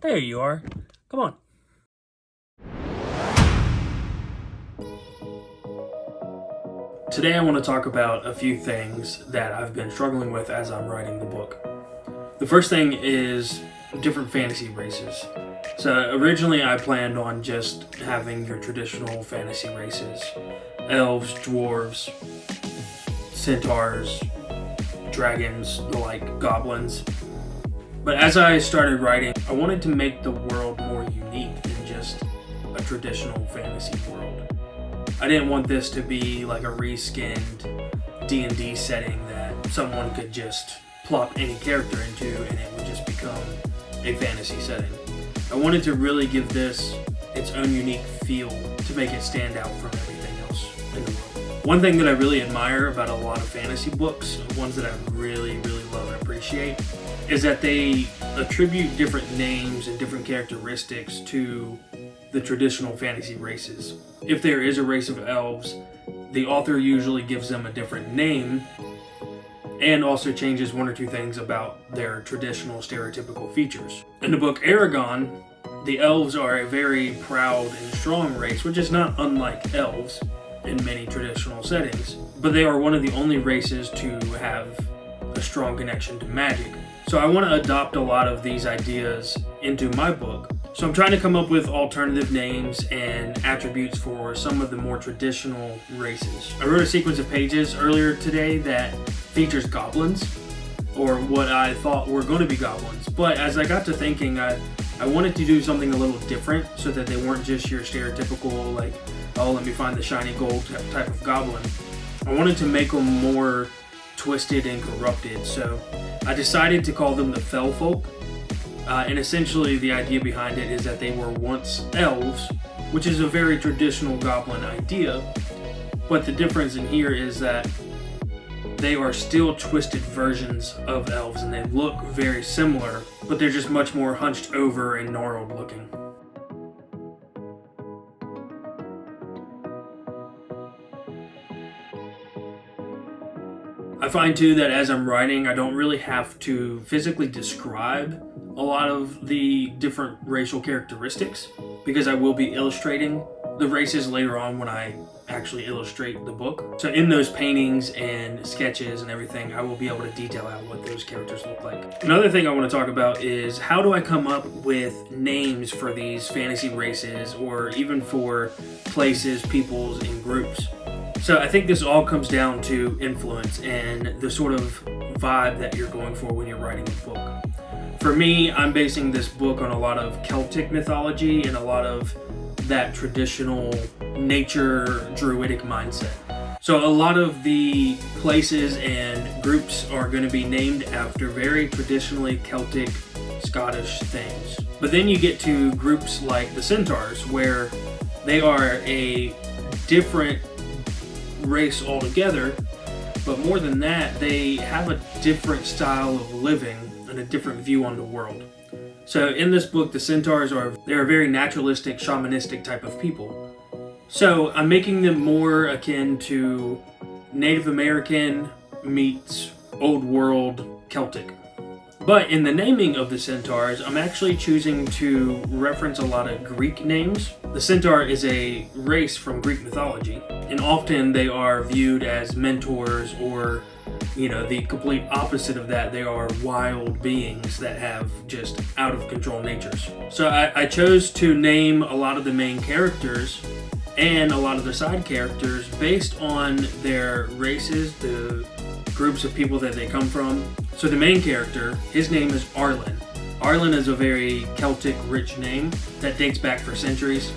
There you are. Come on. Today I want to talk about a few things that I've been struggling with as I'm writing the book. The first thing is different fantasy races. So originally I planned on just having your traditional fantasy races. Elves, dwarves, centaurs, dragons, like goblins. But as I started writing, I wanted to make the world more unique than just a traditional fantasy world. I didn't want this to be like a reskinned D&D setting that someone could just plop any character into and it would just become a fantasy setting. I wanted to really give this its own unique feel to make it stand out from everything else in the world. One thing that I really admire about a lot of fantasy books, ones that I really love and appreciate, is that they attribute different names and different characteristics to the traditional fantasy races. If there is a race of elves, the author usually gives them a different name and also changes one or two things about their traditional stereotypical features. In the book Aragon, the elves are a very proud and strong race, which is not unlike elves in many traditional settings, but they are one of the only races to have a strong connection to magic. So I want to adopt a lot of these ideas into my book. So I'm trying to come up with alternative names and attributes for some of the more traditional races. I wrote a sequence of pages earlier today that features goblins, or what I thought were going to be goblins. But as I got to thinking, I wanted to do something a little different so that they weren't just your stereotypical, like, oh, let me find the shiny gold type of goblin. I wanted to make them more twisted and corrupted. So I decided to call them the Fell Folk. And essentially the idea behind it is that they were once elves, which is a very traditional goblin idea, but the difference in here is that they are still twisted versions of elves and they look very similar, but they're just much more hunched over and gnarled looking. I find too that as I'm writing, I don't really have to physically describe a lot of the different racial characteristics because I will be illustrating the races later on when I actually illustrate the book. So in those paintings and sketches and everything, I will be able to detail out what those characters look like. Another thing I want to talk about is how do I come up with names for these fantasy races or even for places, peoples, and groups. So I think this all comes down to influence and the sort of vibe that you're going for when you're writing a book. For me, I'm basing this book on a lot of Celtic mythology and a lot of that traditional nature druidic mindset. So a lot of the places and groups are going to be named after very traditionally Celtic, Scottish things. But then you get to groups like the Centaurs, where they are a different race altogether, but more than that, they have a different style of living and a different view on the world. So in this book, the Centaurs they're a very naturalistic, shamanistic type of people. So I'm making them more akin to Native American meets Old World Celtic. But in the naming of the Centaurs, I'm actually choosing to reference a lot of Greek names. The Centaur is a race from Greek mythology, and often they are viewed as mentors or, the complete opposite of that. They are wild beings that have just out of control natures. So I chose to name a lot of the main characters and a lot of the side characters based on their races, the groups of people that they come from. So the main character, his name is Arlen. Arlen is a very Celtic rich name that dates back for centuries.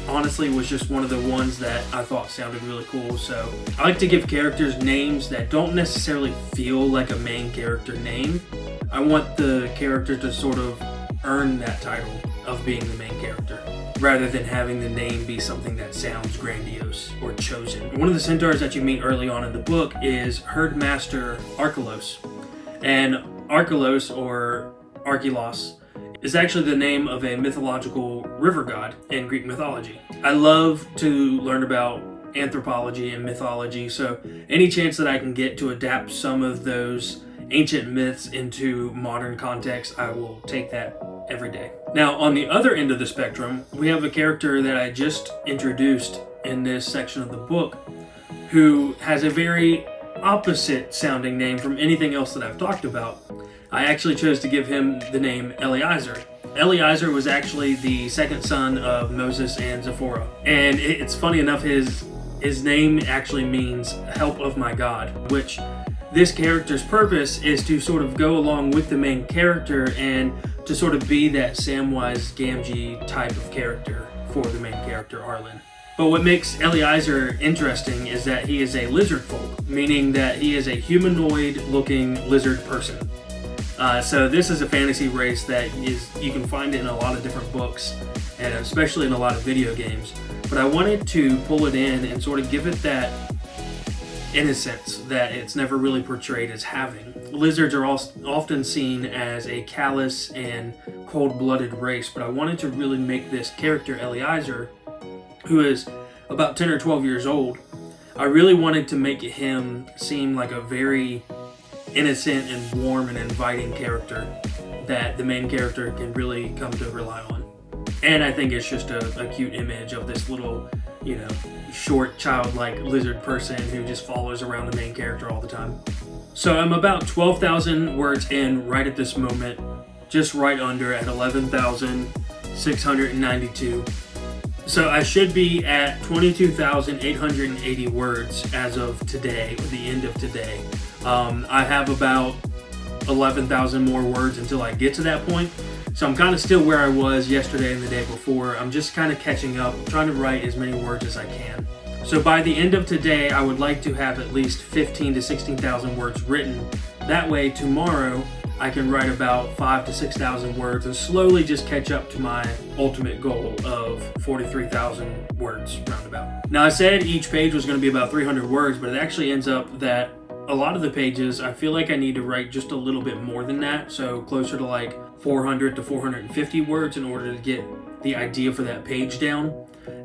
Honestly, was just one of the ones that I thought sounded really cool. So I like to give characters names that don't necessarily feel like a main character name. I want the character to sort of earn that title of being the main character, rather than having the name be something that sounds grandiose or chosen. One of the centaurs that you meet early on in the book is Herdmaster Archelos. And Archelos, or Archelos, is actually the name of a mythological river god in Greek mythology. I love to learn about anthropology and mythology, so any chance that I can get to adapt some of those ancient myths into modern context, I will take that every day. Now, on the other end of the spectrum, we have a character that I just introduced in this section of the book who has a very opposite sounding name from anything else that I've talked about. I actually chose to give him the name Eliezer. Eliezer was actually the second son of Moses and Zipporah. And it's funny enough, his name actually means help of my God, which this character's purpose is to sort of go along with the main character and to sort of be that Samwise Gamgee type of character for the main character, Arlen. But what makes Eliezer interesting is that he is a lizard folk, meaning that he is a humanoid-looking lizard person. So this is a fantasy race that you can find in a lot of different books, and especially in a lot of video games. But I wanted to pull it in and sort of give it that innocence that it's never really portrayed as having. Lizards are often seen as a callous and cold-blooded race, but I wanted to really make this character, Eliezer, who is about 10 or 12 years old, I really wanted to make him seem like a very innocent and warm and inviting character that the main character can really come to rely on. And I think it's just a cute image of this little, short, childlike lizard person who just follows around the main character all the time. So I'm about 12,000 words in right at this moment, just right under at 11,692. So I should be at 22,880 words as of today, or the end of today. I have about 11,000 more words until I get to that point. So I'm kind of still where I was yesterday and the day before. I'm just kind of catching up, trying to write as many words as I can. So by the end of today, I would like to have at least 15 to 16,000 words written. That way, tomorrow, I can write about 5,000 to 6,000 words and slowly just catch up to my ultimate goal of 43,000 words roundabout. Now, I said each page was going to be about 300 words, but it actually ends up that a lot of the pages, I feel like I need to write just a little bit more than that, so closer to like 400 to 450 words in order to get the idea for that page down.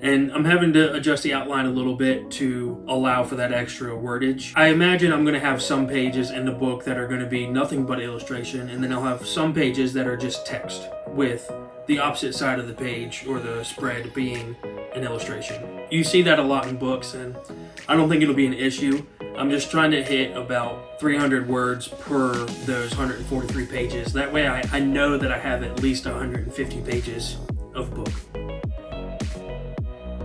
And I'm having to adjust the outline a little bit to allow for that extra wordage. I imagine I'm going to have some pages in the book that are going to be nothing but illustration, and then I'll have some pages that are just text with the opposite side of the page or the spread being an illustration. You see that a lot in books, and I don't think it'll be an issue. I'm just trying to hit about 300 words per those 143 pages. That way I know that I have at least 150 pages of book.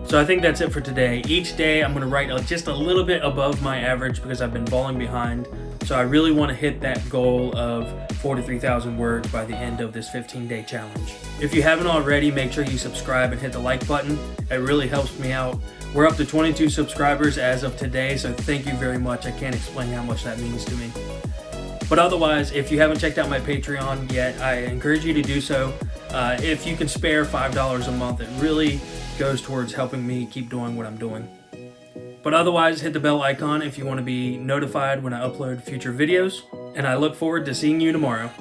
So I think that's it for today. Each day I'm going to write just a little bit above my average because I've been falling behind. So I really want to hit that goal of 43,000 words by the end of this 15-day challenge. If you haven't already, make sure you subscribe and hit the like button. It really helps me out. We're up to 22 subscribers as of today, so thank you very much. I can't explain how much that means to me. But otherwise, if you haven't checked out my Patreon yet, I encourage you to do so. If you can spare $5 a month, it really goes towards helping me keep doing what I'm doing. But otherwise, hit the bell icon if you want to be notified when I upload future videos, and I look forward to seeing you tomorrow.